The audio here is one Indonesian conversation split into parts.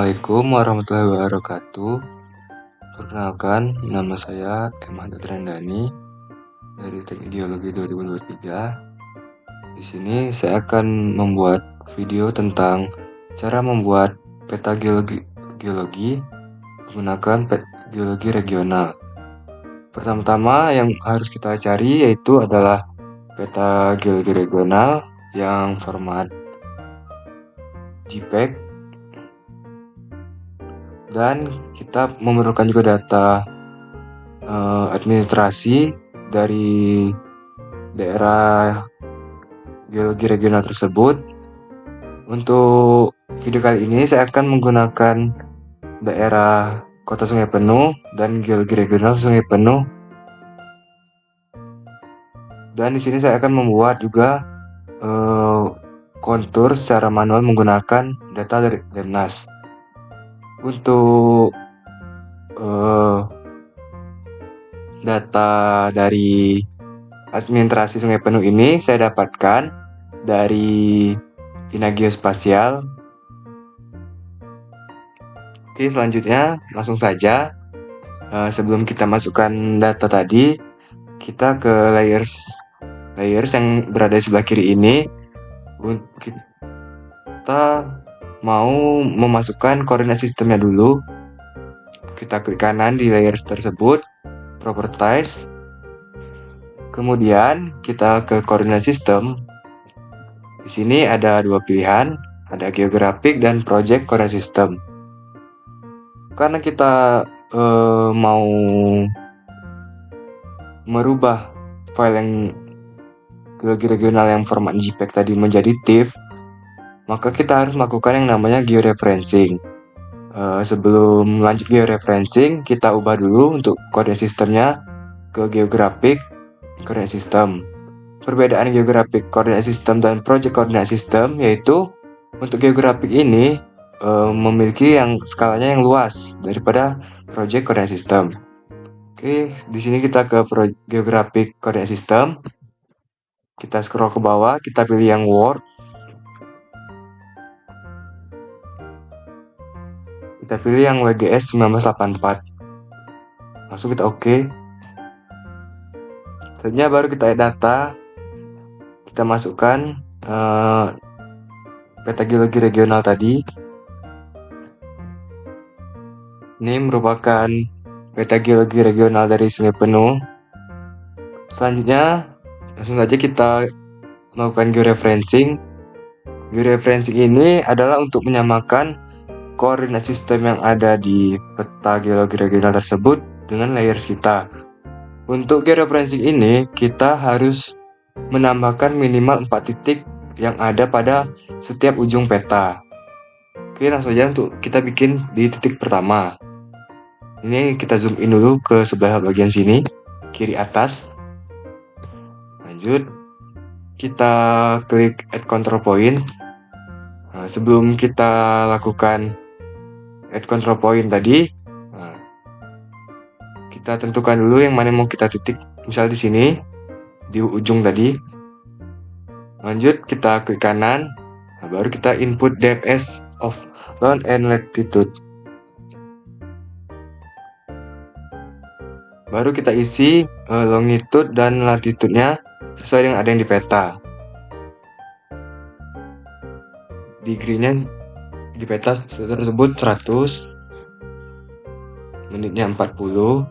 Assalamualaikum warahmatullahi wabarakatuh. Perkenalkan, nama saya Ahmad Rendani dari Teknik Geologi 2023. Di sini saya akan membuat video tentang cara membuat peta geologi menggunakan geologi regional. Pertama-tama yang harus kita cari yaitu adalah peta geologi regional yang format JPEG, dan kita memerlukan juga data administrasi dari daerah geologi regional tersebut. Untuk video kali ini saya akan menggunakan daerah Kota Sungai Penuh dan geologi regional Sungai Penuh. Dan di sini saya akan membuat juga kontur secara manual menggunakan data dari Lemnas. Untuk data dari administrasi Sungai Penuh ini saya dapatkan dari Inageospatial. Oke, selanjutnya langsung saja. Sebelum kita masukkan data tadi, kita ke layers yang berada di sebelah kiri ini. Kita mau memasukkan koordinat sistemnya dulu. Kita klik kanan di layers tersebut, Properties. Kemudian kita ke koordinat sistem. Di sini ada dua pilihan, ada Geographic dan Project Coordinate System. Karena kita mau merubah file yang geologi regional yang format JPEG tadi menjadi TIFF, maka kita harus melakukan yang namanya georeferencing. Sebelum lanjut georeferencing, kita ubah dulu untuk koordinat sistemnya ke Geographic Coordinate System. Perbedaan Geographic Coordinate System dan Project Coordinate System yaitu untuk Geographic ini memiliki yang skalanya yang luas daripada Project Coordinate System. Oke, di sini kita ke Geographic Coordinate System. Kita scroll ke bawah, kita pilih yang World. Kita pilih yang WGS 1984. Langsung kita oke. Selanjutnya baru kita add data. Kita masukkan peta geologi regional tadi. Ini merupakan peta geologi regional dari Sungai Penuh. Selanjutnya langsung saja kita melakukan georeferencing. Georeferencing ini adalah untuk menyamakan koordinat sistem yang ada di peta geologi regional tersebut dengan layers kita. Untuk georeferencing ini kita harus menambahkan minimal 4 titik yang ada pada setiap ujung peta. Oke, langsung saja untuk kita bikin di titik pertama. Ini kita zoom in dulu ke sebelah bagian sini, kiri atas. Lanjut, kita klik add control point. Sebelum kita lakukan add control point tadi, kita tentukan dulu yang mana mau kita titik. Misal di sini, di ujung tadi. Lanjut, kita klik kanan. Baru kita input DMS of longitude and latitude. Baru kita isi longitude dan latitude-nya sesuai dengan ada yang di peta. Degree-nya di peta tersebut 100, menitnya 40,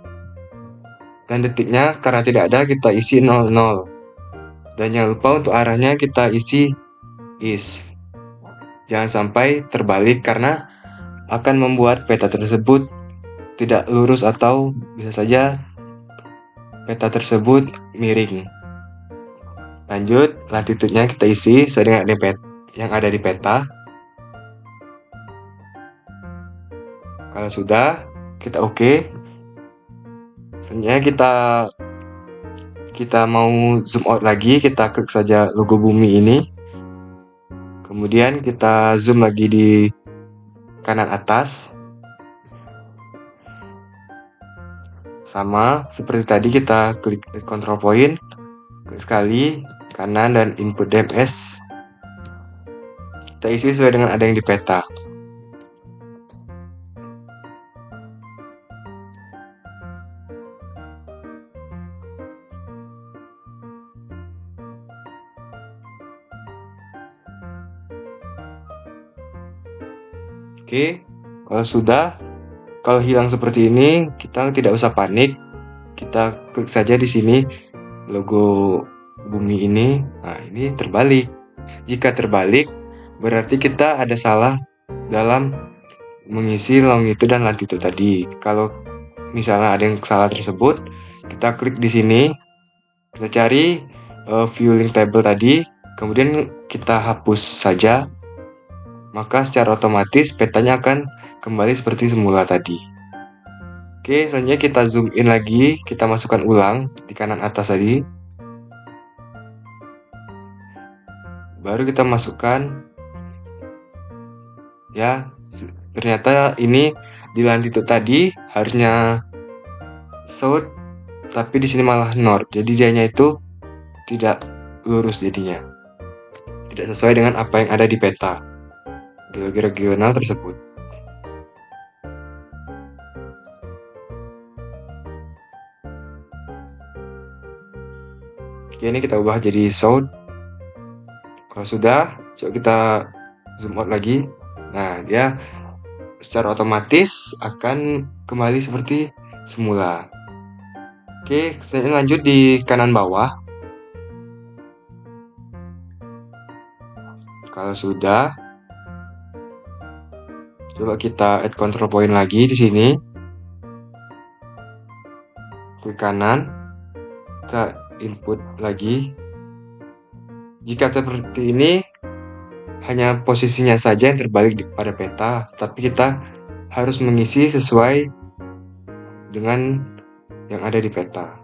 dan detiknya karena tidak ada kita isi 00. Dan jangan lupa untuk arahnya kita isi east. Jangan sampai terbalik karena akan membuat peta tersebut tidak lurus atau bisa saja peta tersebut miring. Lanjut, latitude-nya kita isi sesuai dengan yang ada di peta. Kalau sudah, kita oke. Selanjutnya kita mau zoom out lagi, kita klik saja logo bumi ini. Kemudian kita zoom lagi di kanan atas. Sama seperti tadi, kita klik control point, klik sekali kanan dan input DMS. Kita isi sesuai dengan ada yang di peta. Oke, kalau hilang seperti ini, kita tidak usah panik. Kita klik saja di sini logo bumi ini. Nah, ini terbalik. Jika terbalik, berarti kita ada salah dalam mengisi longitude dan latitude tadi. Kalau misalnya ada yang salah tersebut, kita klik di sini, kita cari view link table tadi, kemudian kita hapus saja, maka secara otomatis petanya akan kembali seperti semula tadi. Oke, selanjutnya kita zoom in lagi, kita masukkan ulang di kanan atas tadi. Baru kita masukkan, ya, ternyata ini di latitude tadi harusnya south, tapi di sini malah north. Jadi dianya itu tidak lurus jadinya. Tidak sesuai dengan apa yang ada di peta geologi regional tersebut. Oke, ini kita ubah jadi south. Kalau sudah, coba kita zoom out lagi. Nah, dia secara otomatis akan kembali seperti semula. Oke, saya lanjut di kanan bawah. Kalau sudah, coba kita add control point lagi di sini. Klik kanan, kita input lagi. Jika seperti ini, hanya posisinya saja yang terbalik pada peta, tapi kita harus mengisi sesuai dengan yang ada di peta.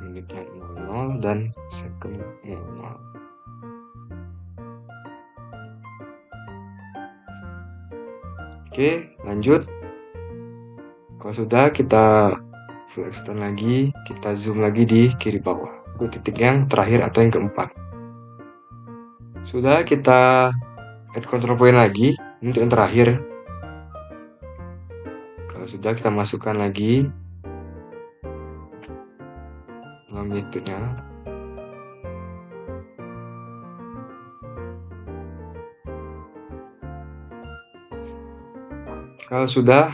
Menitnya 00 dan second 00. Oke, lanjut. Kalau sudah, kita full extend lagi, kita zoom lagi di kiri bawah, ke titik yang terakhir atau yang keempat. Sudah, kita add control point lagi untuk yang terakhir. Kalau sudah, kita masukkan lagi longitude-nya. Kalau sudah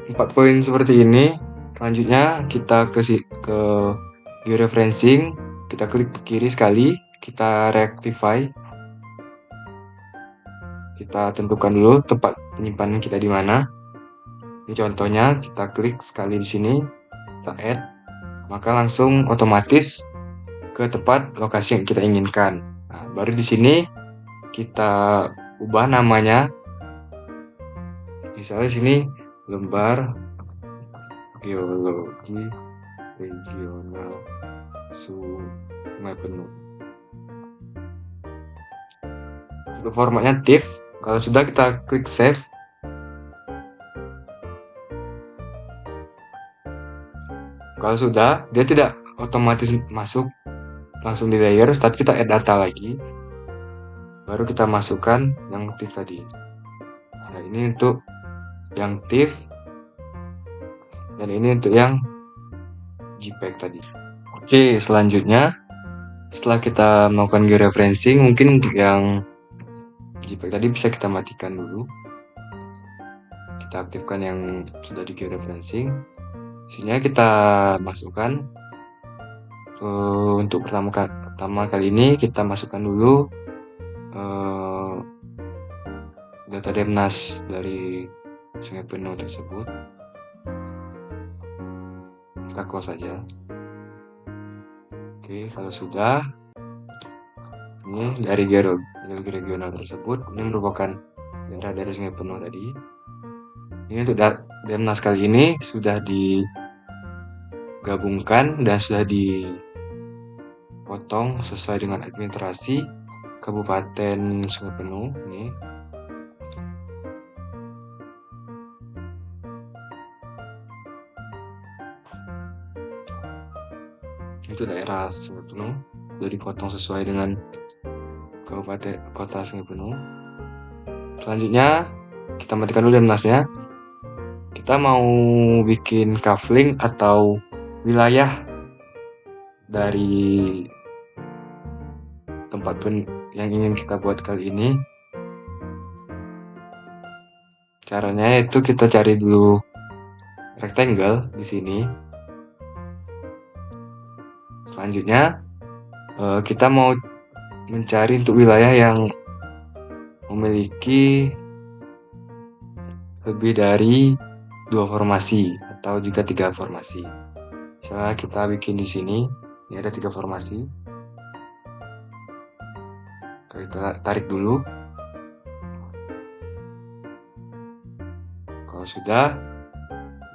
4 poin seperti ini, selanjutnya kita ke georeferencing, kita klik kiri sekali, kita rectify. Kita tentukan dulu tempat penyimpanan kita di mana. Ini contohnya, kita klik sekali di sini, kita add, maka langsung otomatis ke tempat lokasi yang kita inginkan. Nah, baru di sini kita ubah namanya. Misalnya sini lembar geologi regional Sungai Penuh. Untuk formatnya TIFF. Kalau sudah, kita klik save. Kalau sudah, dia tidak otomatis masuk langsung di layers, tapi kita add data lagi. Baru kita masukkan yang TIFF tadi. Nah, ini untuk yang TIFF, dan ini untuk yang JPEG tadi. Oke, selanjutnya setelah kita melakukan georeferencing, mungkin untuk yang JPEG tadi bisa kita matikan dulu. Kita aktifkan yang sudah di georeferencing. Sini kita masukkan untuk pertama kali ini kita masukkan dulu data Demnas dari Sungai Penuh tersebut. Kita close saja. Oke, kalau sudah, ini dari geologi regional tersebut, ini merupakan daerah dari Sungai Penuh tadi. Ini untuk Demnas kali ini sudah digabungkan dan sudah dipotong sesuai dengan administrasi Kabupaten Sungai Penuh. Ini itu daerah Sungai Penuh sudah dipotong sesuai dengan Kabupaten Kota Sungai Penuh. Selanjutnya kita matikan dulu Demnasnya. Kita mau bikin kafling atau wilayah dari tempat yang ingin kita buat kali ini. Caranya itu kita cari dulu rectangle di sini. Selanjutnya kita mau mencari untuk wilayah yang memiliki lebih dari 2 formasi atau juga 3 formasi. Misalnya kita bikin di sini, ini ada 3 formasi. Kita tarik dulu. Kalau sudah,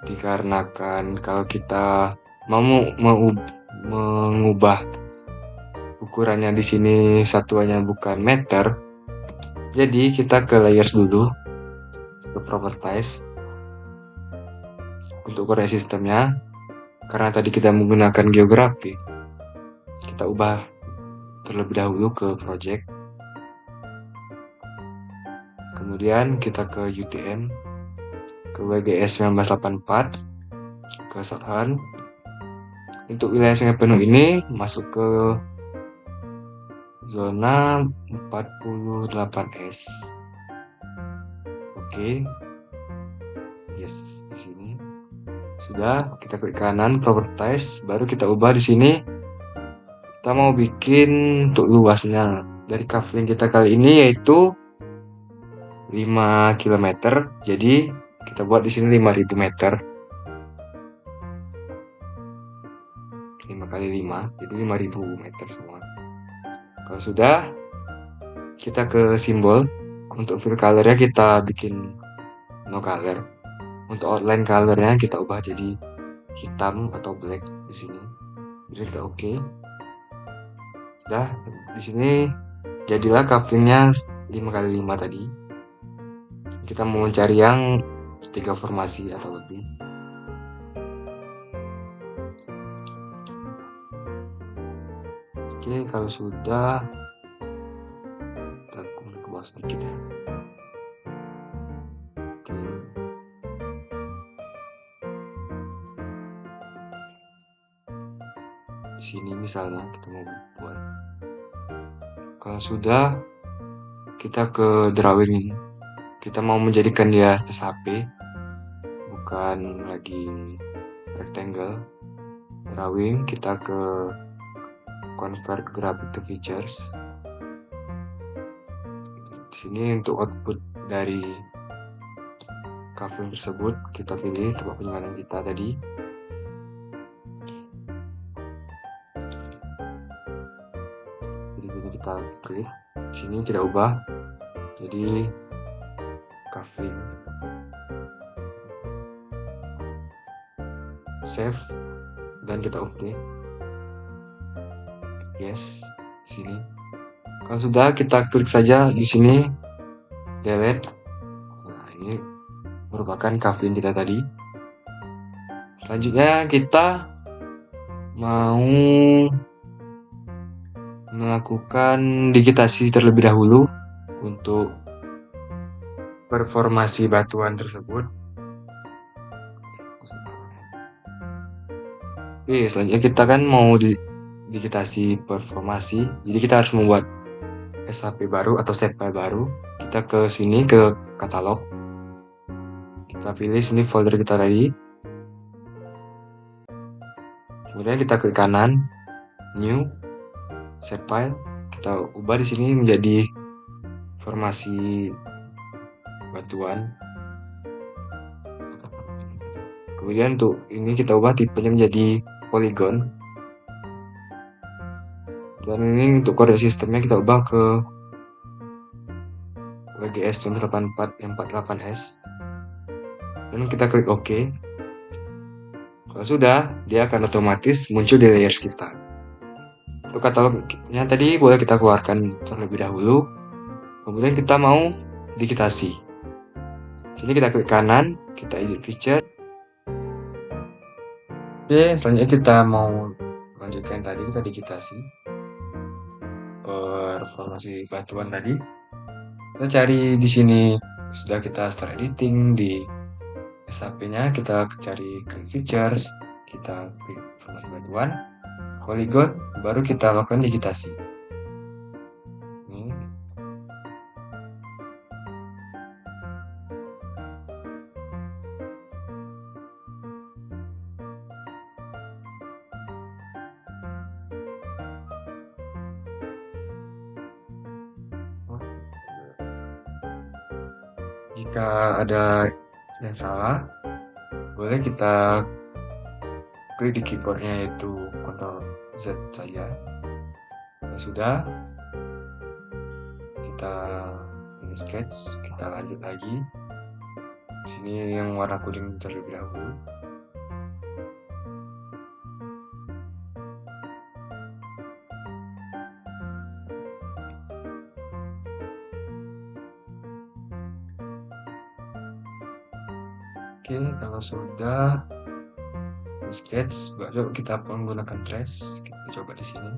dikarenakan kalau kita mau mengubah ukurannya di sini satuannya bukan meter, jadi kita ke layers dulu, ke properties untuk koordinat sistemnya. Karena tadi kita menggunakan geografi, kita ubah terlebih dahulu ke project. Kemudian kita ke UTM, ke WGS 1984, ke shorthand. Untuk wilayah sungai penuh ini masuk ke zona 48S. Oke. Yes, di sini. Sudah, kita klik kanan properties, baru kita ubah di sini. Kita mau bikin untuk luasnya dari kafling kita kali ini yaitu 5 km. Jadi kita buat di sini 5000 meter. 5 kali 5, jadi 5000 meter semua. Kalau sudah, kita ke simbol. Untuk fill colornya kita bikin no color. Untuk outline colornya kita ubah jadi hitam atau black di sini. Jadi kita oke. Dah, di sini jadilah kaflingnya 5 kali 5 tadi. Kita mau mencari yang 3 formasi atau lebih. Oke, kalau sudah, kita ke bawah sedikit ya. Oke. Di sini misalnya kita mau buat. Kalau sudah, kita ke drawing. Kita mau menjadikan dia SHP, bukan lagi rectangle. Drawing, kita ke convert graphic to features. Di sini untuk output dari kafling tersebut kita pilih tempat penyimpanan kita tadi. Jadi ini kita klik. Di sini kita ubah jadi kafling. Save dan kita oke. Yes, sini. Kalau sudah kita klik saja di sini delete. Nah, ini merupakan kafling kita tadi. Selanjutnya kita mau melakukan digitasi terlebih dahulu untuk performasi batuan tersebut. Oke, selanjutnya kita kan mau digitasi performasi, jadi kita harus membuat SHP baru atau save file baru. Kita ke sini ke katalog, kita pilih sini folder kita tadi, kemudian kita klik kanan new save file, kita ubah di sini menjadi formasi batuan. Kemudian untuk ini kita ubah tipenya menjadi polygon. Dan ini untuk koordinat sistemnya kita ubah ke WGS 1984-48S. Dan kita klik OK. Kalau sudah, dia akan otomatis muncul di layers kita. Untuk katalognya tadi boleh kita keluarkan terlebih dahulu. Kemudian kita mau digitasi. Sini kita klik kanan, kita edit feature. Oke, selanjutnya kita mau lanjutkan tadi, kita digitasi performasi batuan tadi. Kita cari di sini, sudah kita start editing di SHP-nya, kita cari ke features, kita klik formasi batuan, polygon, baru kita lakukan digitasi. Ini. Jika ada yang salah, boleh kita klik di keyboardnya yaitu Ctrl Z saja. Kalau sudah, kita finish sketch, kita lanjut lagi. Sini yang warna kuning terlebih dahulu. Oke, kalau sudah sketch, coba kita menggunakan trace. Kita coba di sini.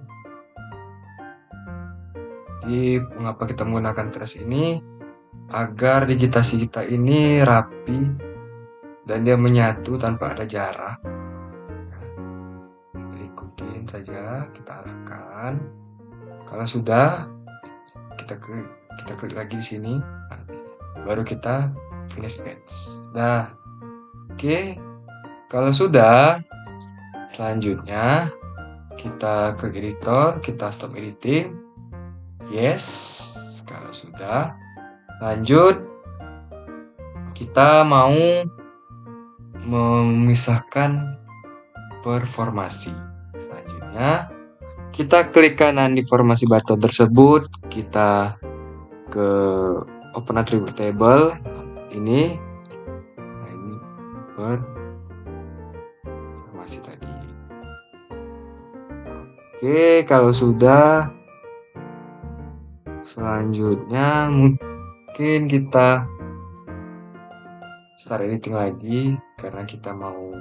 Jadi, mengapa kita menggunakan trace ini? Agar digitasi kita ini rapi dan dia menyatu tanpa ada jarak. Kita ikutin saja, kita arahkan. Kalau sudah, kita klik lagi di sini. Baru kita finish sketch. Nah, oke. Kalau sudah, selanjutnya kita ke editor, kita stop editing. Yes. Kalau sudah, lanjut. Kita mau memisahkan performasi. Selanjutnya, kita klik kanan di formasi button tersebut. Kita ke Open Attribute Table. Ini. Nah, ini informasi tadi. Oke, kalau sudah, selanjutnya mungkin kita start editing lagi karena kita mau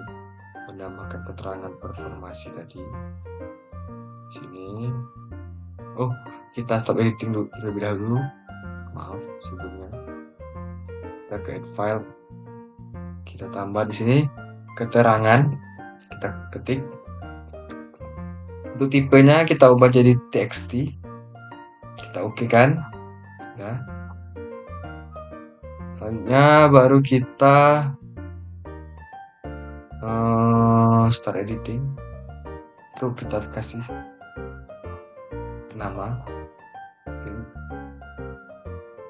menambahkan keterangan performasi tadi. Sini. Oh, kita stop editing dulu terlebih dahulu. Maaf sebelumnya. Kita ke add file. Kita tambah di sini keterangan. Kita ketik. Untuk tipenya kita ubah jadi txt. Kita oke kan? Ya. Selanjutnya baru kita start editing. Tuh kita kasih nama.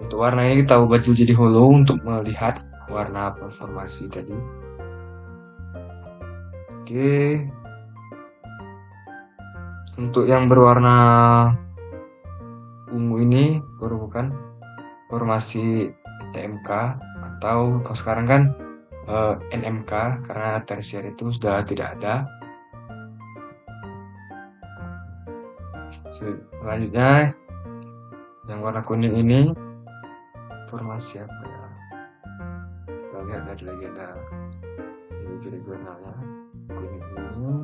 Untuk warnanya kita ubah jadi hollow untuk melihat warna performasi tadi. Oke. Untuk yang berwarna ungu ini merupakan formasi TMK atau kalau sekarang kan NMK karena tersier itu sudah tidak ada. Selanjutnya yang warna kuning ini formasi apa ya? Kita lihat dari legenda regionalnya. Kuning ini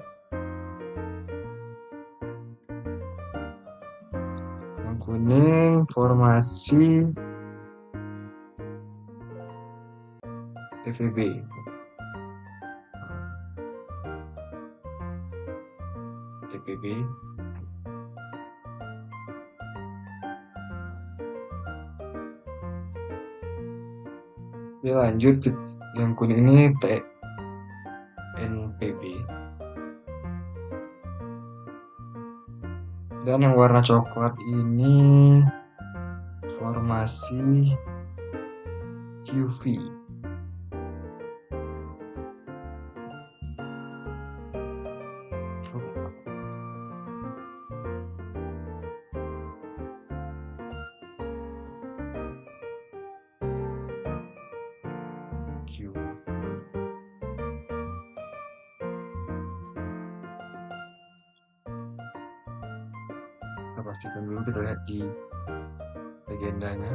yang kuning formasi TVB. TPB. Oke, lanjut yang kuning ini TNPB. Dan yang warna coklat ini formasi QV. Kita pastikan dulu, kita lihat di legendanya.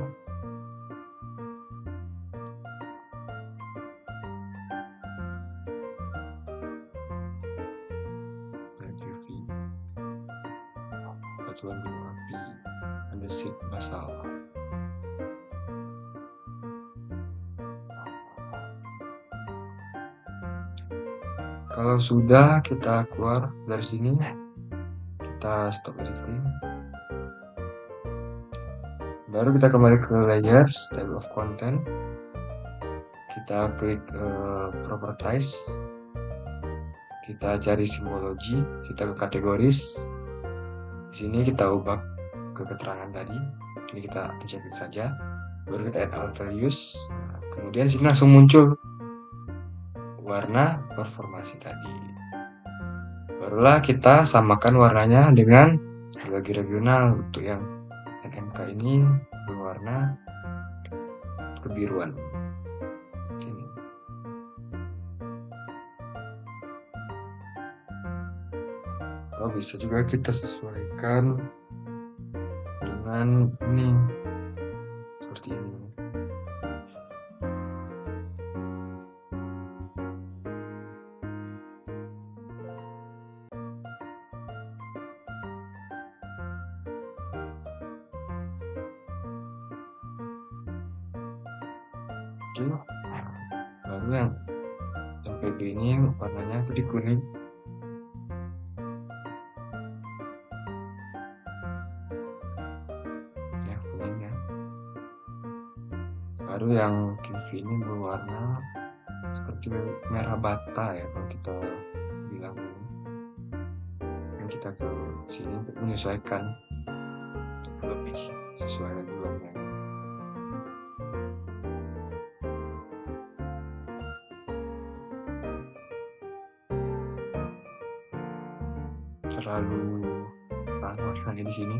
QV batuan gunung api andesit basal. Kalau sudah, kita keluar dari sini, kita stop editing. Baru kita kembali ke layers, table of content. Kita klik properties. Kita cari simbologi, kita ke kategoris. Di sini kita ubah ke keterangan tadi. Ini kita pencet saja. Baru kita add all values. Kemudian sini langsung muncul warna performasi tadi. Barulah kita samakan warnanya dengan geografi regional. Untuk yang NMK ini berwarna kebiruan. Ini. Oh, bisa juga kita sesuaikan dengan ini, seperti ini. Oke, baru yang PB ini warnanya tadi kuning. Ya, kuning ya. Baru yang QV ini berwarna seperti merah bata ya, kalau kita bilang ini. Dan kita ke sini untuk menyesuaikan lebih sesuai lagi warnanya. Terlalu terang warnanya di sini.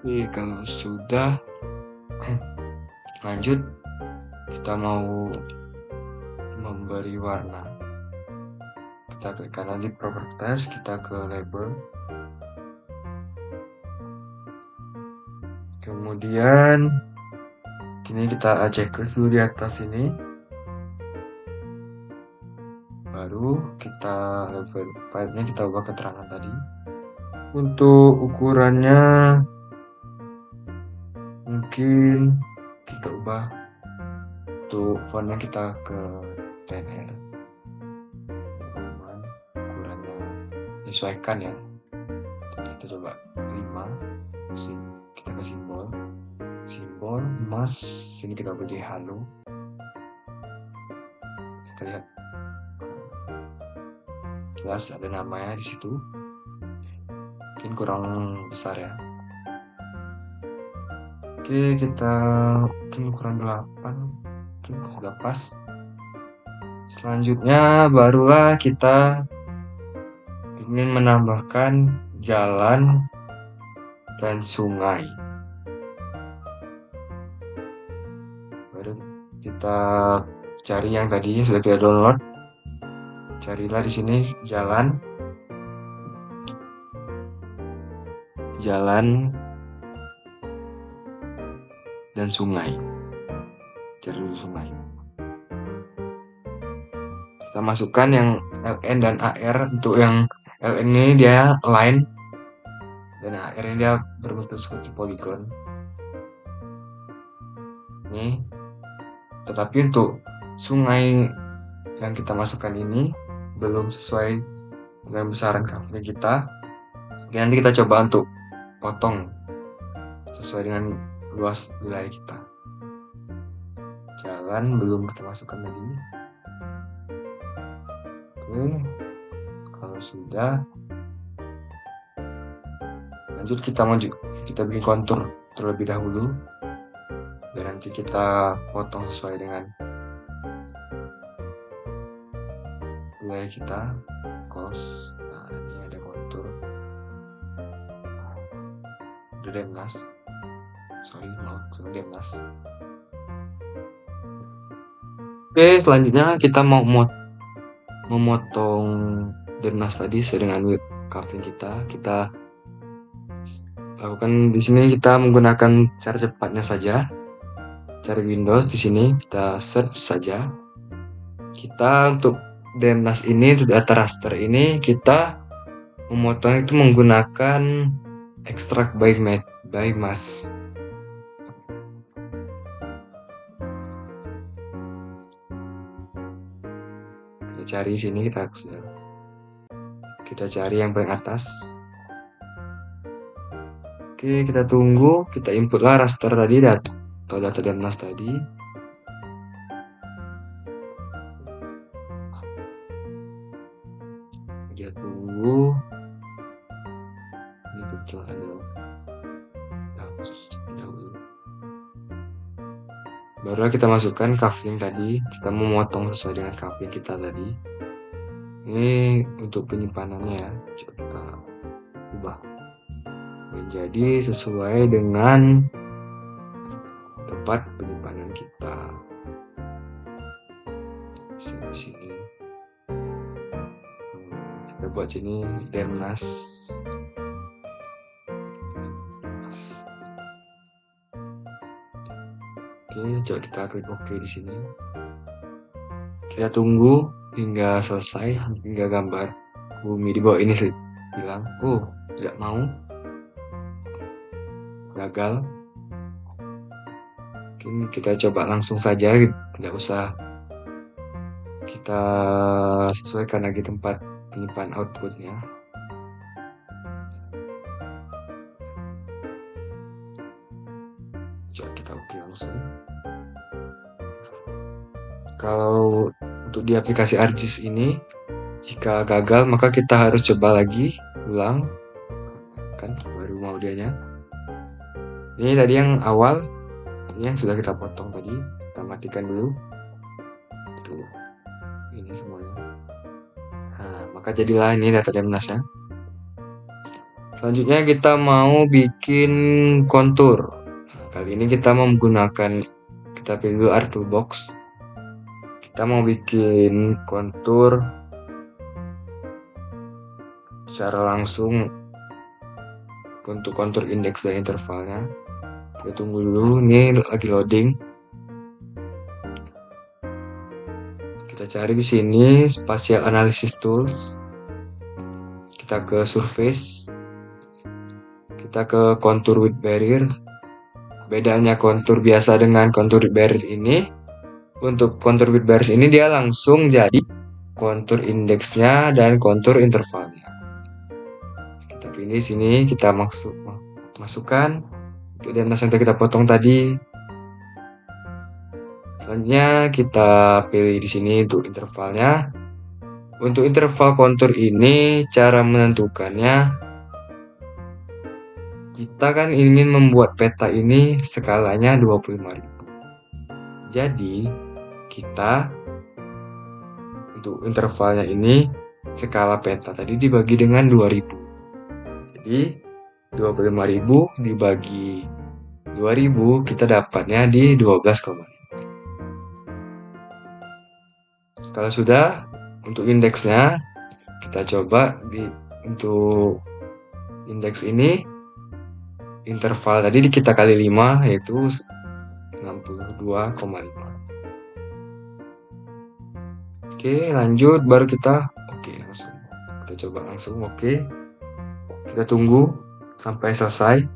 Oke, kalau sudah lanjut, kita mau memberi warna. Kita klik kanan di properties, kita ke label. Kemudian kini kita checklist dulu di atas ini. Baru kita level filenya kita ubah keterangan tadi. Untuk ukurannya mungkin kita ubah, untuk fontnya kita ke 10R. Ukurannya menyesuaikan ya. Kita coba 5. Kita ke simbol emas, sini kita beri halo. Kita lihat jelas ada namanya di situ. Mungkin kurang besar ya. Oke, kita mungkin ukuran 8. Oke, sudah pas. Selanjutnya barulah kita ingin menambahkan jalan dan sungai. Baru kita cari yang tadi sudah kita download. Carilah di sini jalan dan sungai. Cari dulu sungai. Kita masukkan yang LN dan AR. Untuk yang LN ini dia line dan AR ini dia berbentuk seperti polygon. Ini. Tetapi untuk sungai yang kita masukkan ini belum sesuai dengan besaran cover kita. Oke, nanti kita coba untuk potong sesuai dengan luas wilayah kita. Jalan belum kita masukkan tadi. Oke, kalau sudah lanjut kita bikin kontur terlebih dahulu dan nanti kita potong sesuai dengan wilayah kita. Close. Nah, ini ada kontur udah demnas. Demnas. Oke, selanjutnya kita mau memotong demnas tadi sesuai dengan width cuffing kita. Kita lakukan di sini, kita menggunakan cara cepatnya saja. Cari Windows, di sini kita search saja. Kita untuk Demnas ini, untuk data raster ini kita memotong itu menggunakan extract by mass. Kita cari sini, kita cari yang paling atas. Oke, kita tunggu, kita inputlah raster tadi atau data Demnas tadi. Kita tunggu. Ini kebetulan ada barulah kita masukkan coupling tadi. Kita memotong sesuai dengan coupling kita tadi. Ini untuk penyimpanannya ya, coba kita ubah menjadi sesuai dengan tempat penyimpanan kita. Di sini kita buat sini Demnas. Oke, coba kita klik OK di sini. Kita tunggu hingga selesai, hingga gambar bumi di bawah ini hilang. Oh, tidak mau. Gagal. Mungkin kita coba langsung saja, tidak usah kita sesuaikan lagi tempat penyimpan outputnya. Coba kita oke langsung. Kalau untuk di aplikasi ArcGIS ini, jika gagal maka kita harus coba lagi ulang, kan baru mau dianya. Ini tadi yang awal, ini yang sudah kita potong tadi, kita matikan dulu. Tuh, ini semuanya. Nah, maka jadilah ini data Demnasnya. Selanjutnya kita mau bikin kontur. Nah, kali ini kita mau menggunakan, kita pilih dulu ArcToolbox. Kita mau bikin kontur secara langsung untuk kontur indeks dan intervalnya. Kita tunggu dulu, ini lagi loading. Kita cari di sini Spatial Analysis Tools. Kita ke Surface. Kita ke Contour with Barrier. Bedanya kontur biasa dengan kontur with barrier ini, untuk kontur with barrier ini dia langsung jadi kontur indeksnya dan kontur intervalnya. Kita pilih sini, kita masukkan untuk Demnas yang kita potong tadi. Selanjutnya kita pilih di sini untuk intervalnya. Untuk interval kontur ini, cara menentukannya, kita kan ingin membuat peta ini skalanya 25.000. Jadi kita untuk intervalnya ini skala peta tadi dibagi dengan 2000. Jadi 25.000 dibagi 2000 kita dapatnya di 12,5. Kalau sudah, untuk indeksnya kita coba untuk indeks ini interval tadi kita kali 5 yaitu 62,5. Oke, lanjut, baru kita langsung. Kita coba langsung oke. Kita tunggu sampai selesai.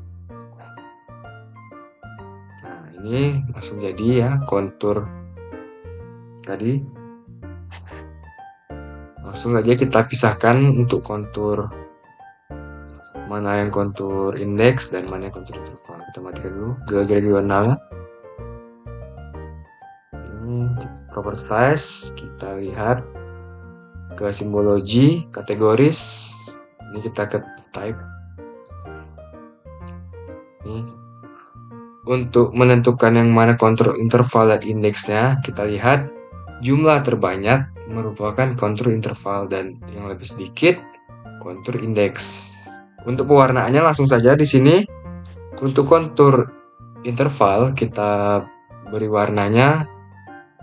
Nah, ini langsung jadi ya kontur tadi. Langsung aja kita pisahkan untuk kontur mana yang kontur indeks dan mana yang kontur interval. Kita matikan dulu regional. Ini property class, kita lihat ke simbologi, kategoris. Ini kita ke type. Ini untuk menentukan yang mana kontur interval dan indeksnya, kita lihat jumlah terbanyak merupakan kontur interval dan yang lebih sedikit kontur indeks. Untuk pewarnaannya langsung saja di sini. Untuk kontur interval kita beri warnanya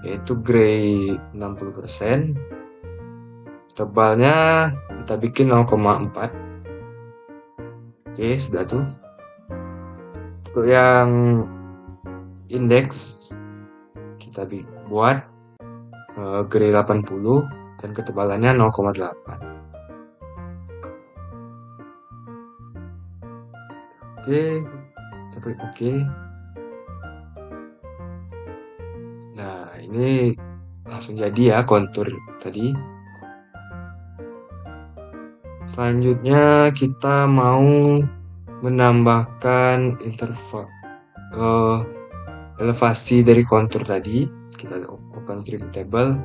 yaitu gray 60%. Tebalnya kita bikin 0,4. Oke, sudah tuh. Untuk yang indeks kita buat gray 80 dan ketebalannya 0,8. Oke, kita klik OK. Nah, ini langsung jadi ya kontur tadi. Selanjutnya kita mau menambahkan elevasi dari kontur tadi. Kita open 3D table.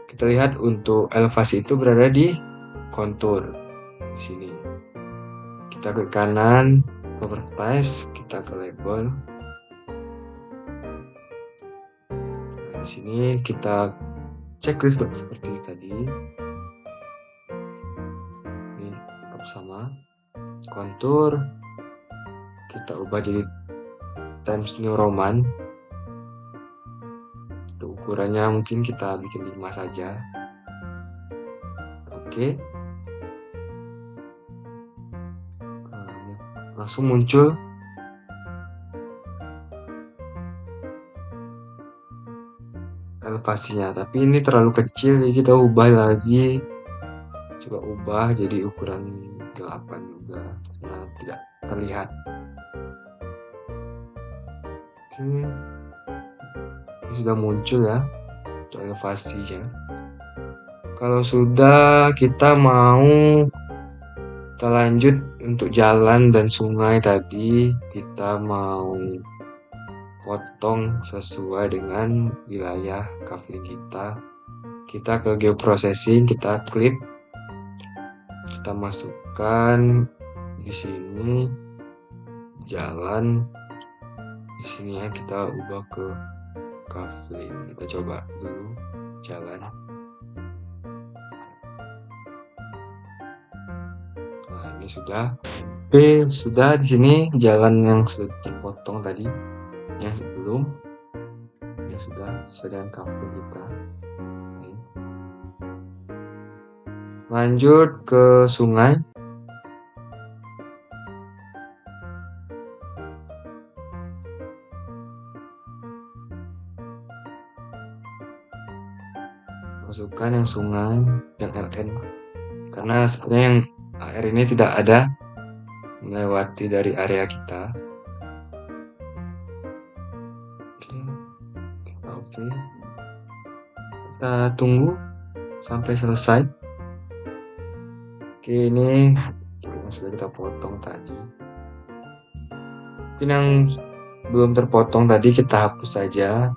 Kita lihat untuk elevasi itu berada di kontur di sini. Kita ke kanan, properties, kita ke label. Nah, di sini kita checklist seperti tadi. Ini sama kontur. Kita ubah jadi Times New Roman. Untuk ukurannya mungkin kita bikin 5 saja. Oke. Langsung muncul elevasinya, tapi ini terlalu kecil, jadi kita ubah lagi. Coba ubah jadi ukuran 8 juga, karena tidak terlihat. Oke, ini sudah muncul ya untuk elevasinya. Kalau sudah, kita mau kita lanjut untuk jalan dan sungai tadi. Kita mau potong sesuai dengan wilayah kaveling kita. Kita ke geoprocessing, kita klik, kita masukkan di sini jalan. Di sini ya kita ubah ke kaveling. Kita coba dulu jalan. Nah, ini sudah. Oke, sudah di sini jalan yang sudah terpotong tadi, yang sebelum, yang sudah sesuai dengan kaveling kita. Oke. Lanjut ke sungai. Masukkan yang sungai, yang LN, karena sebenarnya yang air ini tidak ada melewati dari area kita. Oke. Kita tunggu sampai selesai. Oke, ini yang sudah kita potong tadi. Mungkin yang belum terpotong tadi kita hapus saja,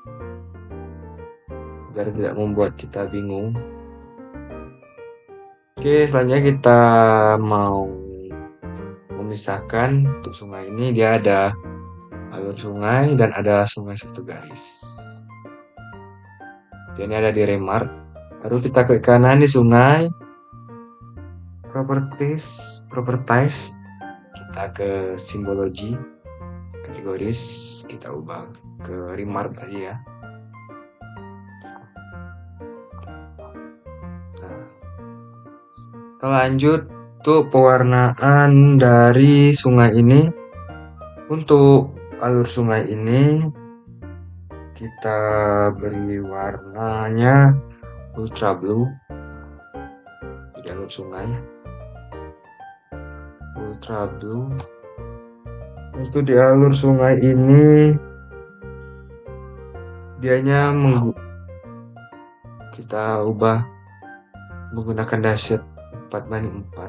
agar tidak membuat kita bingung. Oke, selanjutnya kita mau memisahkan untuk sungai ini. Dia ada alur sungai dan ada sungai satu garis. Ini ada di remark. Lalu kita klik kanan di sungai, properties, kita ke simbologi, kategoris, kita ubah ke remark tadi ya. Nah, kita lanjut untuk pewarnaan dari sungai ini. Untuk alur sungai ini kita beri warnanya ultra blue di alur sungai, ultra blue. Untuk di alur sungai ini dianya kita ubah menggunakan dashboard 4:4,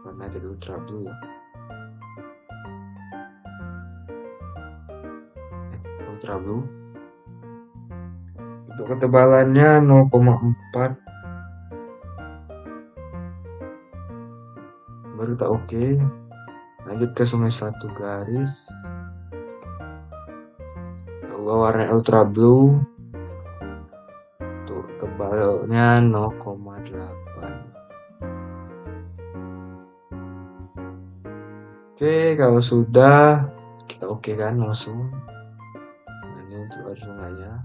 warna jadi ultra blue ya. Ultra blue. Untuk ketebalannya 0,4. Baru tak oke. Lanjut ke sungai satu garis. Kita ubah warna ultra blue. Untuk tebalnya 0,8. Oke, kalau sudah kita oke kan langsung. Ini untuk alur sungainya.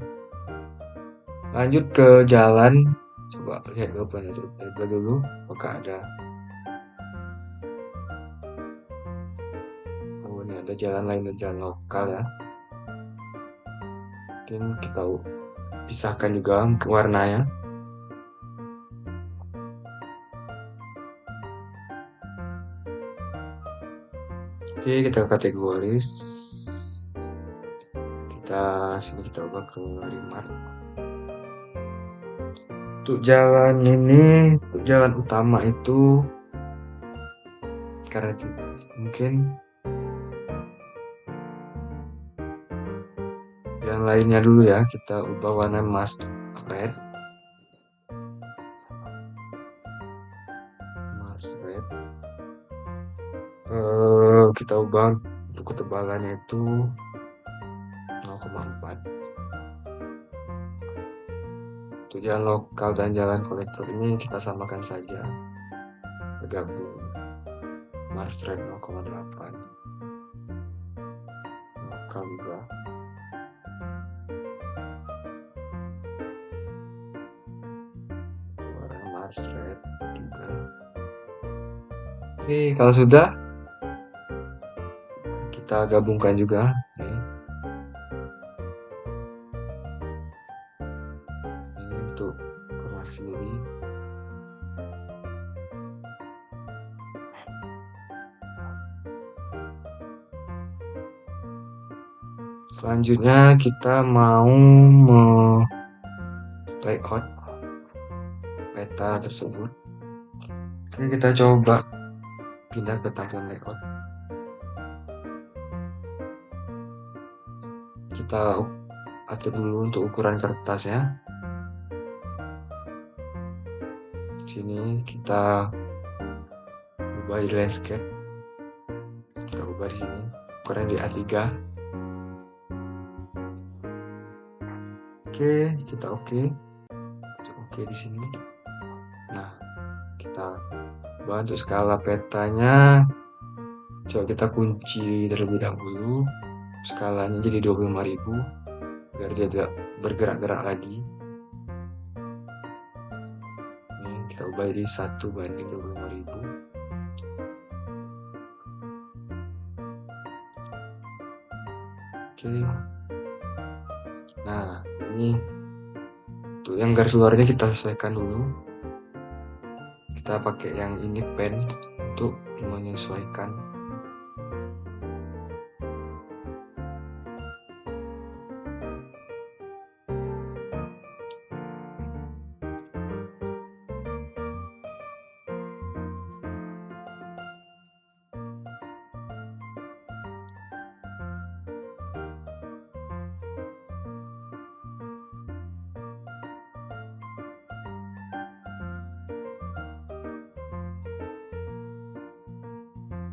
Lanjut ke jalan. Coba lihat dulu planet dulu apakah ada. Oh, ini ada jalan lain dan jalan lokal ya. Mungkin kita pisahkan juga warnanya. Oke, kita kategoris. Sini kita ubah ke remark. Untuk jalan ini, untuk jalan utama itu karena mungkin yang lainnya dulu ya, kita ubah warna mask red. Kita ubah untuk ketebalannya itu 0,4. Untuk jalan lokal dan jalan kolektor ini kita samakan saja, bergabung Mars Red 0,8 lokal juga. Warna Mars Red juga. Oke, kalau sudah kita gabungkan juga. Ini untuk informasi ini. Selanjutnya kita mau layout peta tersebut. Oke, kita coba pindah ke tampilan layout. Kita atur dulu untuk ukuran kertasnya. Sini kita ubah di landscape. Kita ubah di sini ukuran di A3. Oke, kita oke di sini. Nah, kita ubah untuk skala petanya. Coba kita kunci terlebih dahulu. Skalanya jadi 25.000 biar dia tidak bergerak-gerak lagi. Ini kita ubah jadi 1:25.000. Oke. Nah, ini untuk yang garis luarnya kita sesuaikan dulu. Kita pakai yang ini pen untuk menyesuaikan.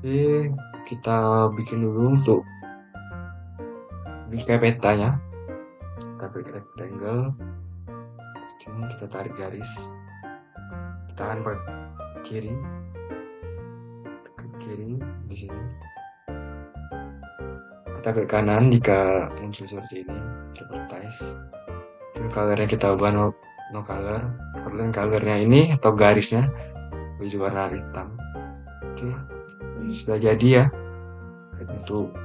Oke, kita bikin dulu untuk bikin petanya. Kita klik rectangle. Sini kita tarik garis. Kita akan ke kiri. Ke kiri di sini. Kita ke kanan jika muncul seperti ini. Advertise. Colornya kita ubah no color. Colornya ini atau garisnya baju warna hitam. Oke. Sudah jadi ya untuk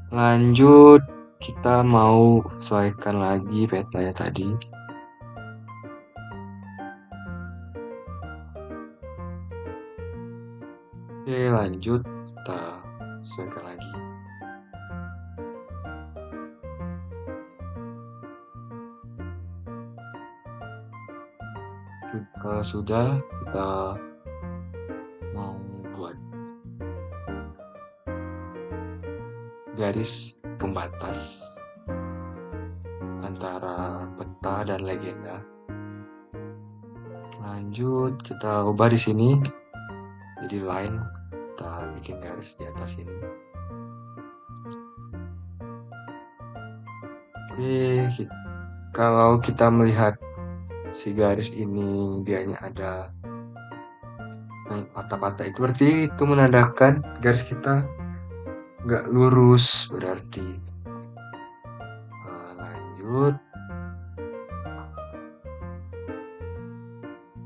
lanjut kita mau sesuaikan lagi petanya tadi. Oke, lanjut kita sesuaikan lagi. Jika sudah, kita mau buat garis pembatas antara peta dan legenda. Lanjut kita ubah di sini jadi line. Kita bikin garis di atas ini. Oke, kalau kita melihat si garis ini dianya ada patah-patah, itu berarti itu menandakan garis kita nggak lurus berarti. Lanjut,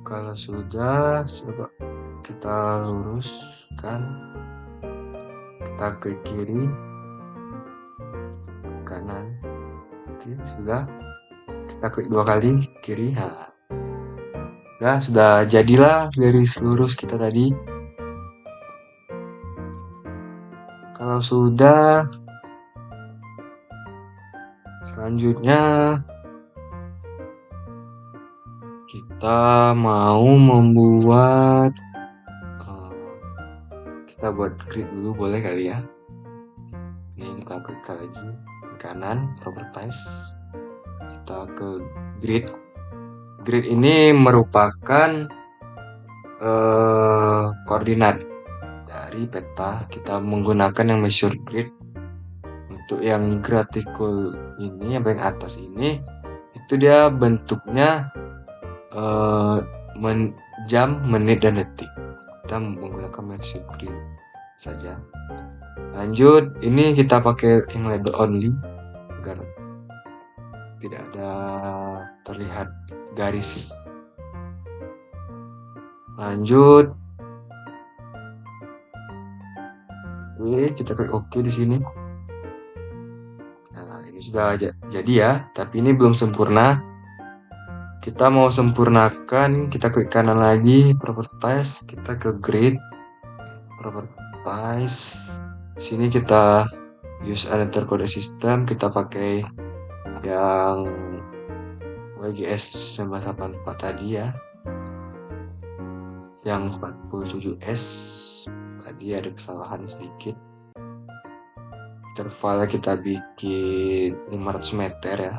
kalau sudah coba kita luruskan, kita klik kiri, kanan. Oke, sudah. Kita klik 2 kali kiri. Nah, sudah jadilah garis lurus kita tadi. Kalau sudah, selanjutnya kita mau membuat kita buat grid dulu, boleh kali ya. Ini kita klik lagi ke kanan, properties, kita ke grid. Grid ini merupakan koordinat dari peta. Kita menggunakan yang measure grid. Untuk yang gratikul ini, yang paling atas ini, itu dia bentuknya jam, menit, dan detik. Kita menggunakan measure grid saja. Lanjut, ini kita pakai yang label only agar tidak ada terlihat garis. Lanjut, kita klik OK di sini. Nah, ini sudah jadi ya, tapi ini belum sempurna. Kita mau sempurnakan, kita klik kanan lagi, properties, kita ke grid, properties. Sini kita use another code system, kita pakai yang WGS 1984 tadi ya. Yang 47S tadi ada kesalahan sedikit. Intervalnya kita bikin 500 meter ya.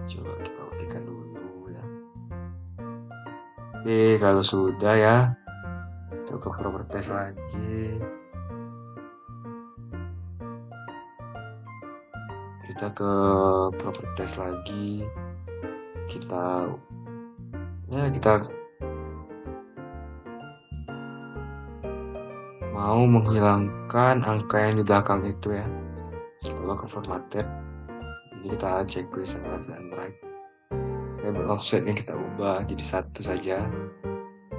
Coba kita okekan dulu ya. Oke, kalau sudah ya, kita ke properties lagi. Kita ke properties lagi. Kita mau menghilangkan angka yang di belakang itu ya. Coba ke formatted. Ini kita checklist yang left dan right. Label offsetnya kita ubah jadi 1 saja.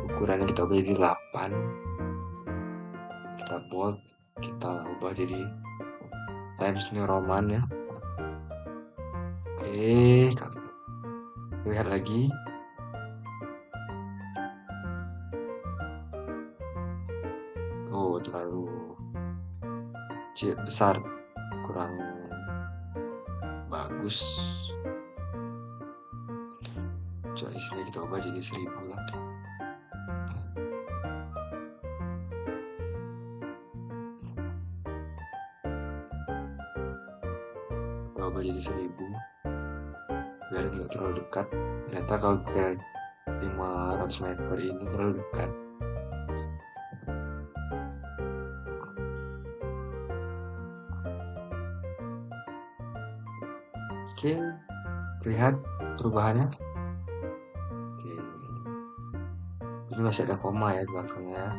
Ukurannya kita ubah jadi 8. Kita bold, kita ubah jadi Times New Roman ya. Oke, lihat lagi. Oh, terlalu besar, kurang bagus. Coba isinya kita ubah jadi 1000 lah. Kita ubah jadi 1000 biar nggak terlalu dekat. Ternyata kalau ke 500 meter ini terlalu dekat. Oke, lihat perubahannya. Oke, ini masih ada koma ya di belakangnya.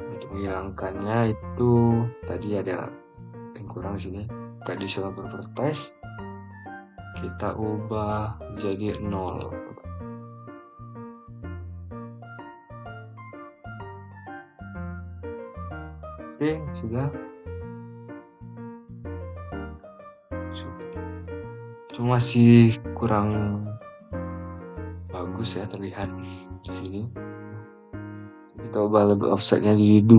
Untuk menghilangkannya itu tadi ada yang kurang di sini. Additional properties kita ubah menjadi 0. Oke, sudah. Cuma masih kurang bagus ya terlihat di sini. Kita ubah label offsetnya jadi 2.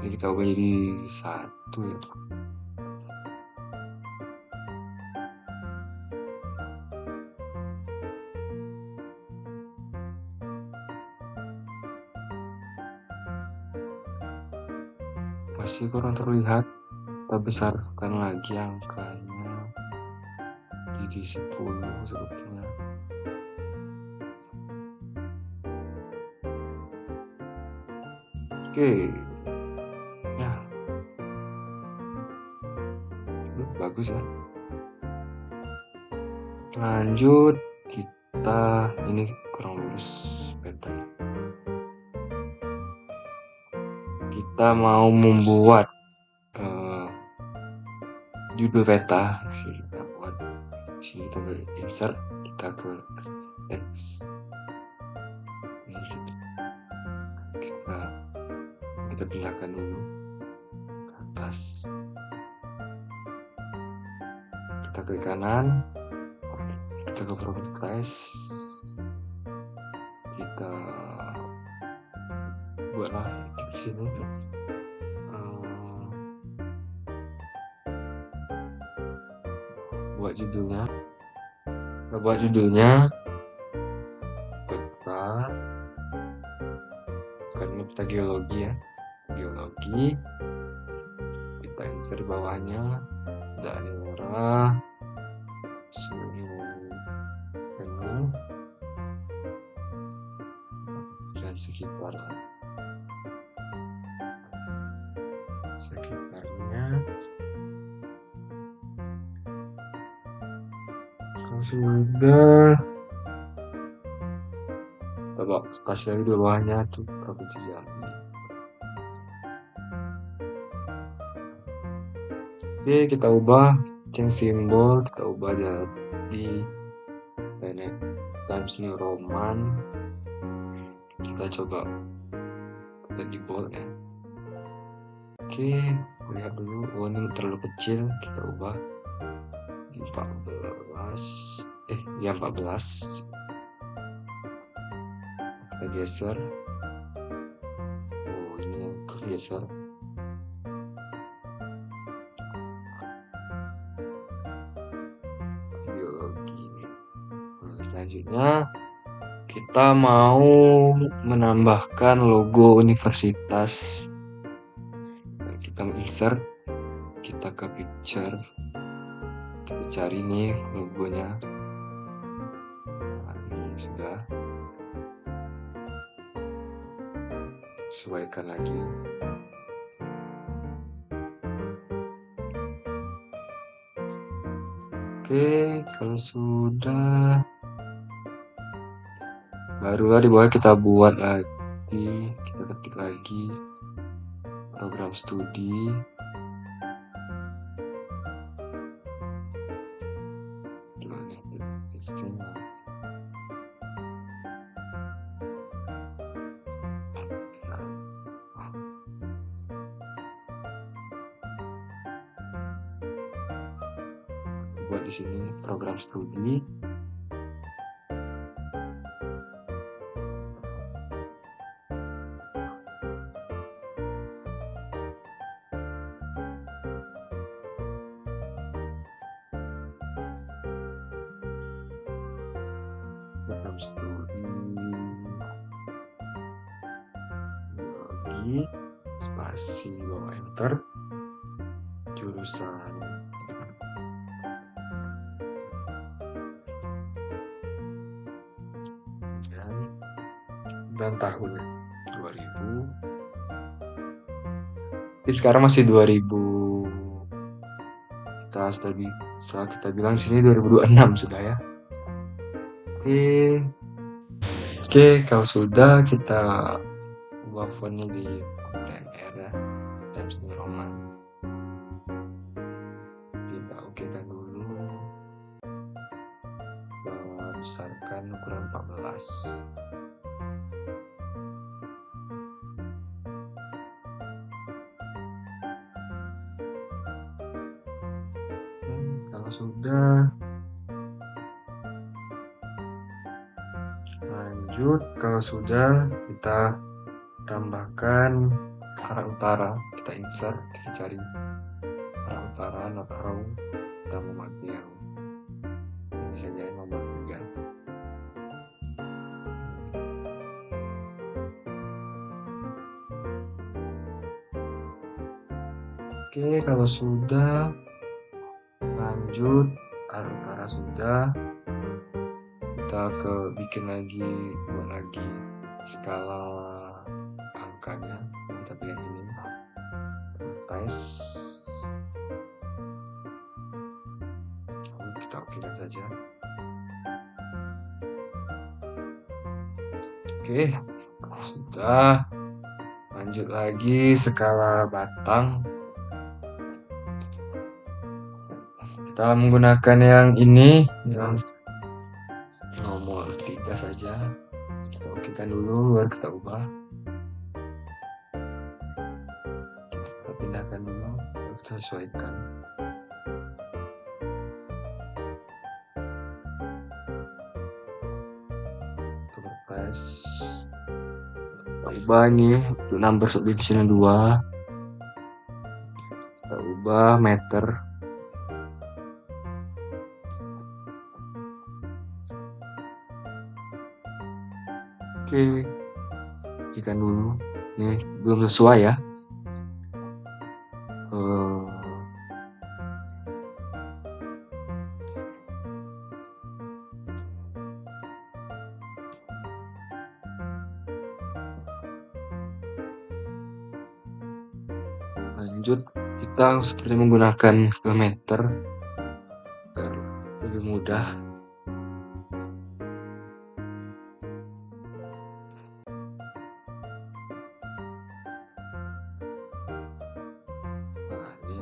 Sini kita ubah jadi 1 ya. Masih kurang terlihat. Kita besarkan lagi angkanya jadi 10 sebetulnya. Oke, ya bagus ya. Lanjut, kita ini kurang lurus peta. Kita mau membuat judul peta. Sini kita buat, sini kita ke insert, kita ke text. Kita pindahkan dulu ke atas. Kita kita klik kanan, kita ke property class, kita buatlah di sini buat judulnya peta, karena peta geologi ya, kita enter bawahnya daerah suhu penuh dan sekitarnya. Kalau sudah, coba kasih lagi di bawahnya tuh provinsi Jambi. Oke, kita ubah change simbol, kita ubah jadi Times New Roman. Kita coba di bold ya. Oke, lihat dulu. Oh, ini terlalu kecil, kita ubah di 14. 14. Kita geser. Oh, ini kegeser. Biologi. Nah, selanjutnya kita mau menambahkan logo universitas. Kita insert, kita ke picture, kita cari nih logonya. Nah, ini sudah. Sesuaikan lagi. Oke, kalau sudah, barulah di bawah kita buat lagi, kita ketik lagi program studi. Buat di sini program studi. Biologi, spasi bawah enter, jurusan dan tahunnya 2000. Jadi sekarang masih 2000. Kita sudah bisa kita bilang sini 2026 sudah ya. Oke, kalau sudah kita ubah fontnya di TNR ya, Times New Roman. Kita okekan dulu, besarkan ukuran 14. Kalau sudah, lanjut. Kalau sudah, kita tambahkan arah utara, kita insert, kita cari arah utara, not arrow, kita memakai yang ini saja, nomor 3. Oke, kalau sudah, lanjut. Arah utara sudah, kita bikin lagi, buat lagi skala angkanya, kita pilih ini, advertise. Kita okekan saja. Oke, sudah. Lanjut lagi skala batang. Kita menggunakan yang ini, yang nomor 3 saja. Kita okekan dulu, baru kita ubah. Kita pindahkan dulu, baru kita sesuaikan. radius. Kita ubah ini untuk number subdivision 2. Kita ubah meter. Oke, jika dulu ini belum sesuai ya. Lanjut, kita seperti menggunakan meter agar lebih mudah. Nah, ini.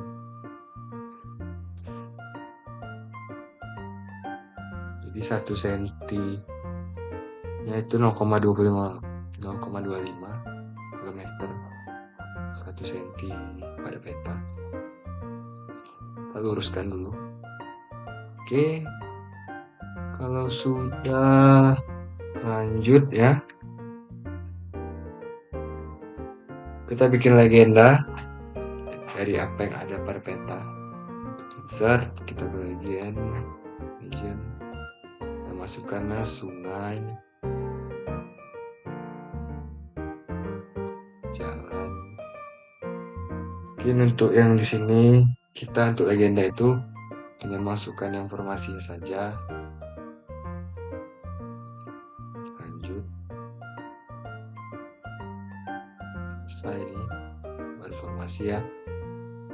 Jadi 1 cm yaitu 0,25 km 1 cm pada peta. Kita luruskan dulu. Oke, kalau sudah lanjut ya, kita bikin legenda dari apa yang ada pada peta. Insert, kita ke region, kita masukkanlah sungai, jalan. Mungkin untuk yang di sini kita untuk legenda itu hanya masukkan informasinya saja. Lanjut, selesai ini informasi ya.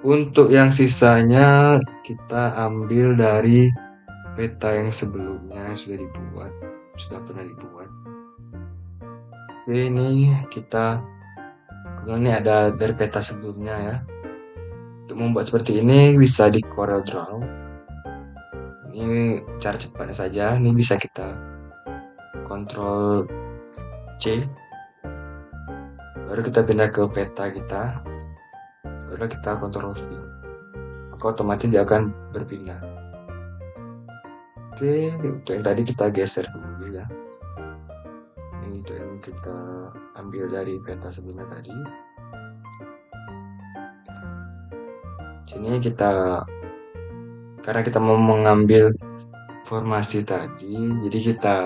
Untuk yang sisanya kita ambil dari peta yang sebelumnya sudah pernah dibuat. Oke, ini kita kemudian ini ada dari peta sebelumnya ya. Untuk membuat seperti ini bisa di Corel Draw. Ini cara cepatnya saja. Ini bisa kita Ctrl C, baru kita pindah ke peta kita, baru kita Ctrl V, maka otomatis dia akan berpindah. Oke, untuk yang tadi kita geser dulu ya. Ini untuk yang kita ambil dari peta sebelumnya tadi. Sini kita, karena kita mau mengambil formasi tadi, jadi kita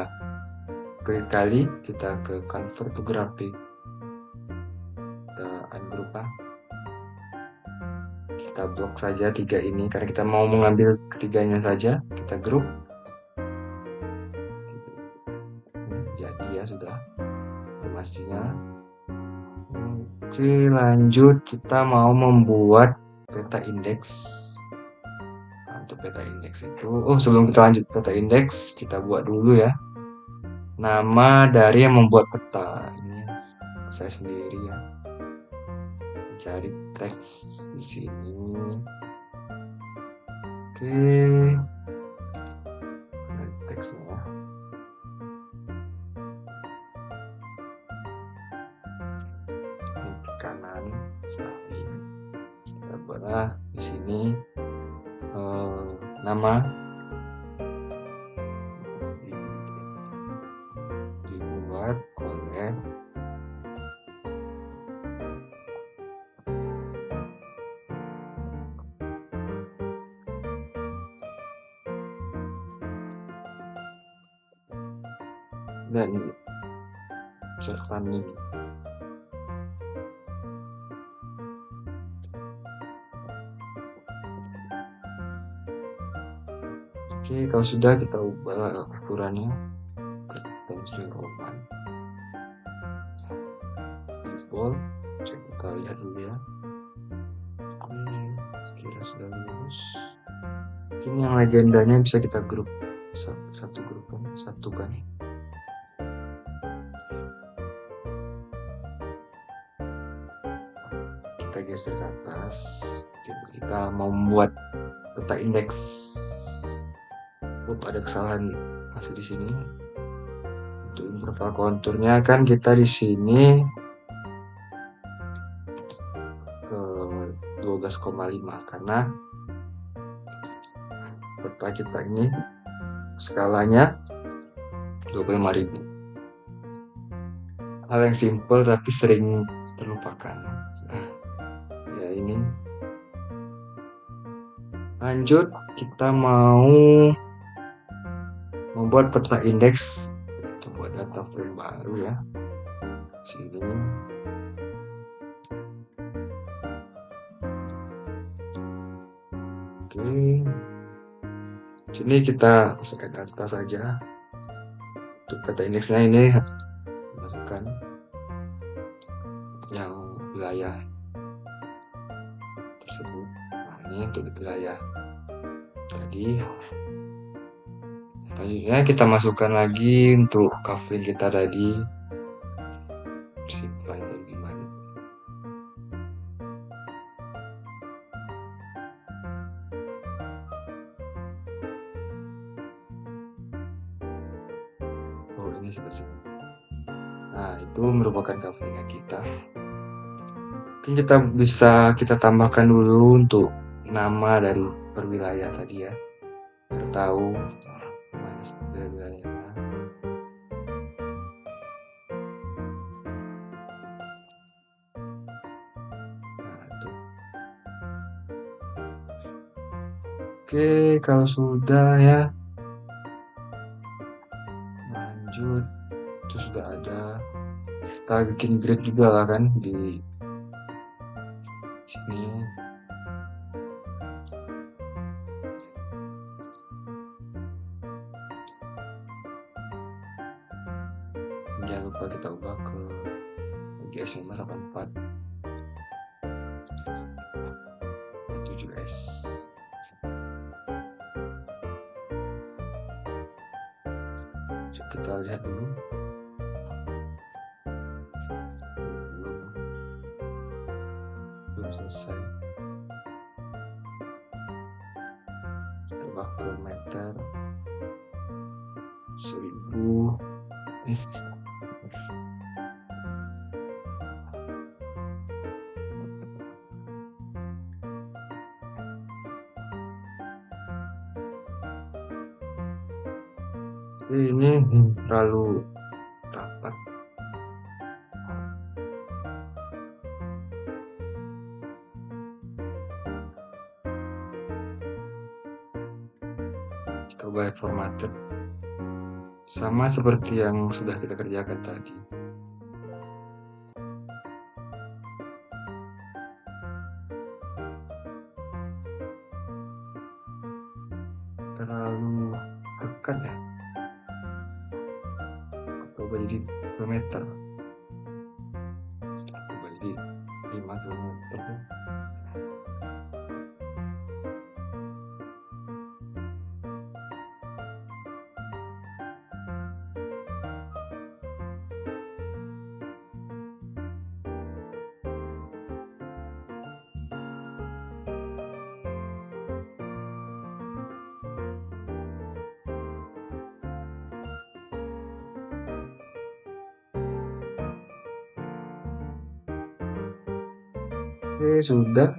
klik sekali, kita ke convert to graphic, kita ungroup, kita blok saja 3 ini karena kita mau mengambil ketiganya saja. Kita group, jadi ya sudah formasinya. Oke, lanjut, kita mau membuat peta indeks. Untuk peta indeks itu, sebelum kita lanjut peta indeks, kita buat dulu ya nama dari yang membuat peta. Ini saya sendiri ya, cari teks di sini. Oke, ada teksnya. Ini ke kanan sekali. Kita buatlah di sini nama dibuat oleh dan misalkan ini. Oke, kalau sudah kita ubah ukurannya ke Times New Roman. Default, kita lihat dulu ya. Ini kira sudah lulus. Ini yang legendanya bisa kita grup satu grup kan, satu kan. Kita geser ke atas. Kita mau membuat peta indeks. Ada kesalahan masih di sini. Untuk interval konturnya kan kita di sini 12,5 karena peta kita ini skalanya 25.000. hal yang simple tapi sering terlupakan. Ya ini. Lanjut, kita mau membuat peta indeks. Kita buat data frame baru ya. Sini. Oke. Sini kita masukkan data saja. Untuk peta indeksnya ini masukkan yang wilayah tersebut. Nah, ini untuk wilayah tadi. Selanjutnya kita masukkan lagi untuk kafling kita tadi. Simpan atau gimana? Oh, ini seperti ini. Nah, itu merupakan kaflingnya kita. Mungkin kita tambahkan dulu untuk nama dari perwilayah tadi ya, biar tahu mana wilayahnya. Nah, itu. Oke, kalau sudah ya, lanjut. Itu sudah ada. Kita bikin grid juga lah kan di sini. Jangan lupa kita ubah ke GSM 84 7S. Coba kita lihat dulu. Belum selesai. Kita ubah ke meter 1000. Ini terlalu rapat. Kita ubah formatted sama seperti yang sudah kita kerjakan tadi. Terlalu tekan ya. Coba jadi kilometer. Coba jadi 5 kilometer. Oke, sudah.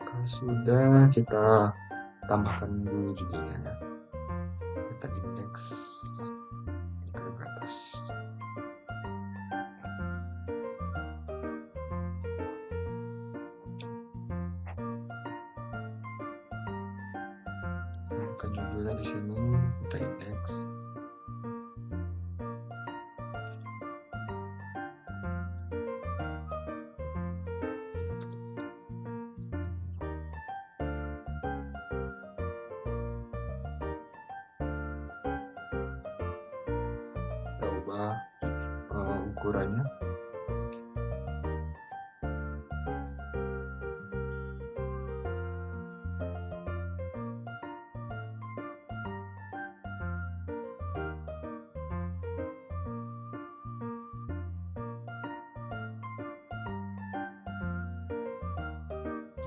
Kalau sudah, kita tambahkan dulu juga ya. Kita indeks ke atas. Tambahkan judulnya di sini, kita indeks. Ubah ukurannya.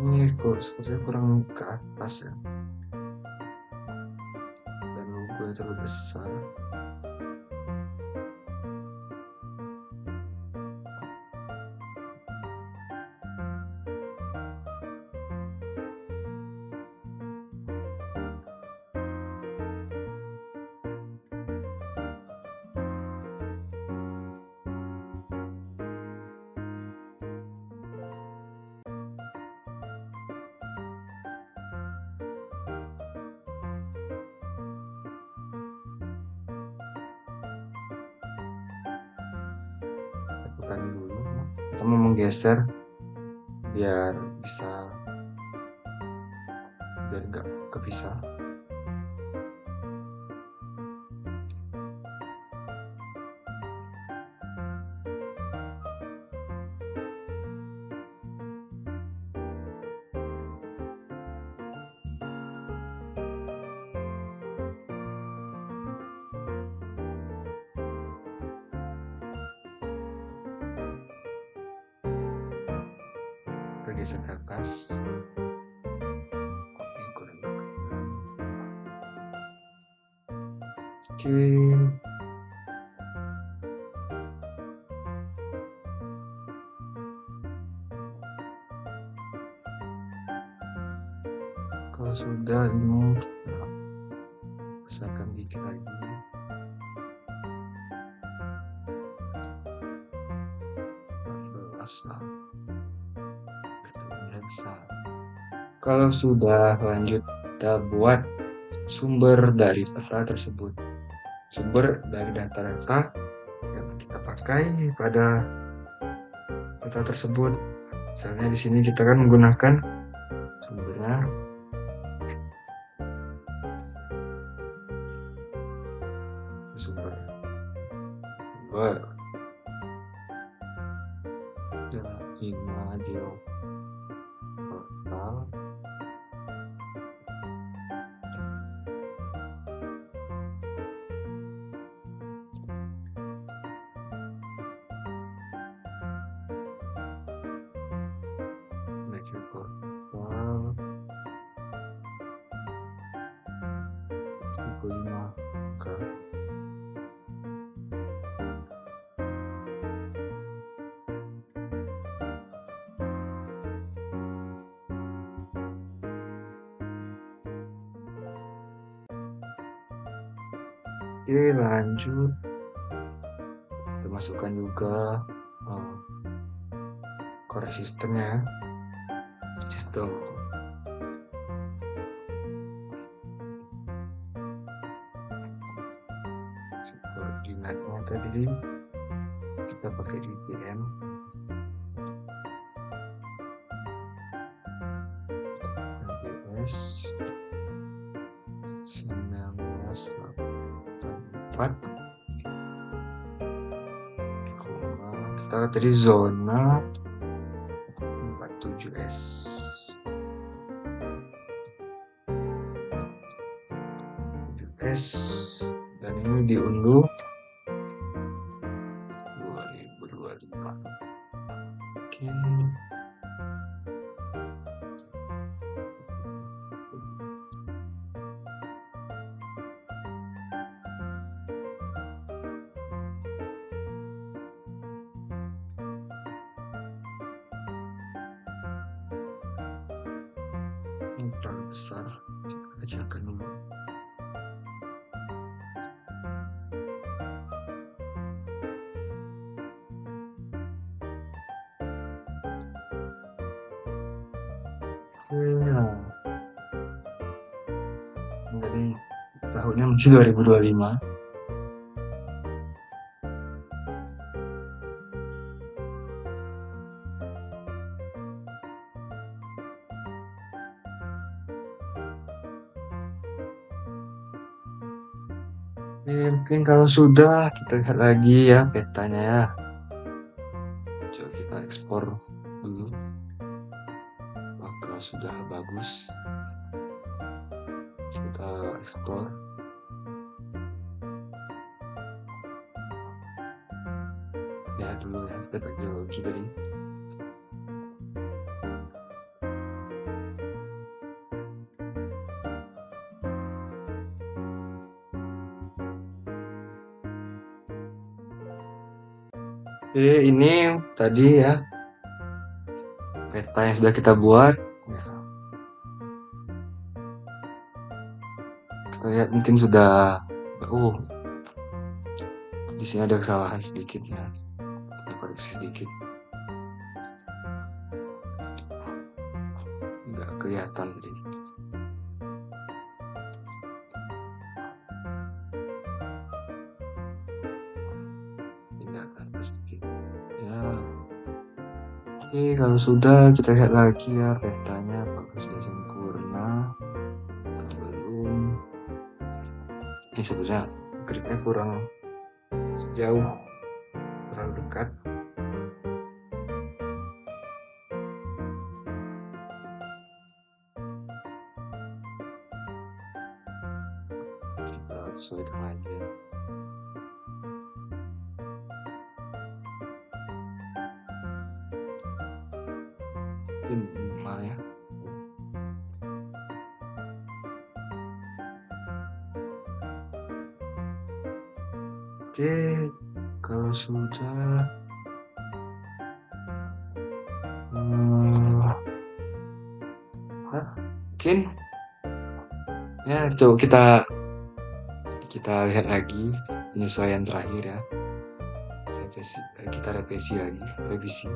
Ini kok sepertinya kurang ke atas ya, dan logonya terlalu besar. tekan dulu. Kita mau menggeser biar nggak kepisah. Bergeser ke atas. Oke, kurang dekat. Oke. Kalau sudah, ini kita besarkan dikit lagi. Kalau sudah, lanjut kita buat sumber dari peta tersebut. Sumber dari data-data yang kita pakai pada peta tersebut. Misalnya di sini kita kan menggunakan sumbernya sumber geoportal. Geoportal 5K. Oke, lanjut kita masukkan juga core sistemnya, sistem koordinatnya tadi kita pakai IPM. NGS 1984, kita tadi zona 47S. Dan ini diunduh 2025. Oke. Ini terlalu besar, kita kecilkan dulu. Nah, jadi tahunnya masih 2025. Mungkin kalau sudah, kita lihat lagi ya petanya ya. Coba kita ekspor dulu. Apakah sudah bagus? Kita ekspor. Lihat dulu ya peta geologi tadi. Oke, ini tadi ya peta yang sudah kita buat. Kita lihat mungkin sudah, di sini ada kesalahan sedikit ya, kita koreksi sedikit, nggak kelihatan tadi. Pindahkan sedikit ya. Oke, kalau sudah kita lihat lagi ya petanya apakah sudah sempurna. Kalau belum, ini sebetulnya gridnya kurang jauh, terlalu dekat. Kita sesuaikan aja. Mungkin 5 ya. Oke, kalau sudah mungkin ya coba kita lihat lagi penyesuaian terakhir ya. Kita revisi lagi, revisi.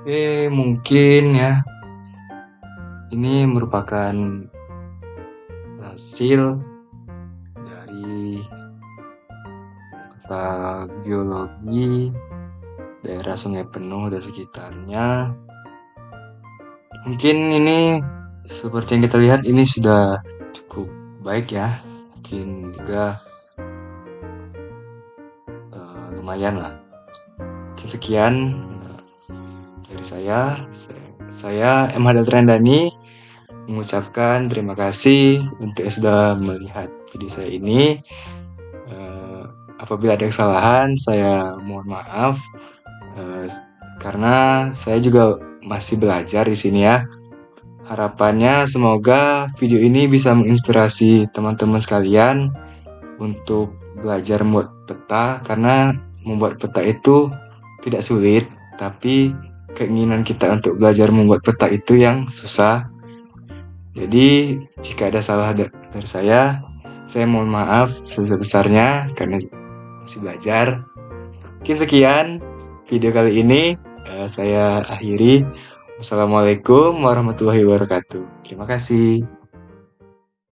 Oke, mungkin ya ini merupakan hasil dari peta geologi daerah Sungai Penuh dan sekitarnya. Mungkin ini seperti yang kita lihat ini sudah cukup baik ya. Mungkin juga lumayan lah. Mungkin sekian dari saya M. Hadrandani mengucapkan terima kasih untuk yang sudah melihat video saya ini. Apabila ada kesalahan, saya mohon maaf karena saya juga masih belajar di sini ya. Harapannya semoga video ini bisa menginspirasi teman-teman sekalian untuk belajar membuat peta, karena membuat peta itu tidak sulit, tapi keinginan kita untuk belajar membuat peta itu yang susah. Jadi jika ada salah dari saya mohon maaf sebesar-besarnya karena masih belajar. Mungkin sekian video kali ini, saya akhiri. Wassalamualaikum warahmatullahi wabarakatuh. Terima kasih.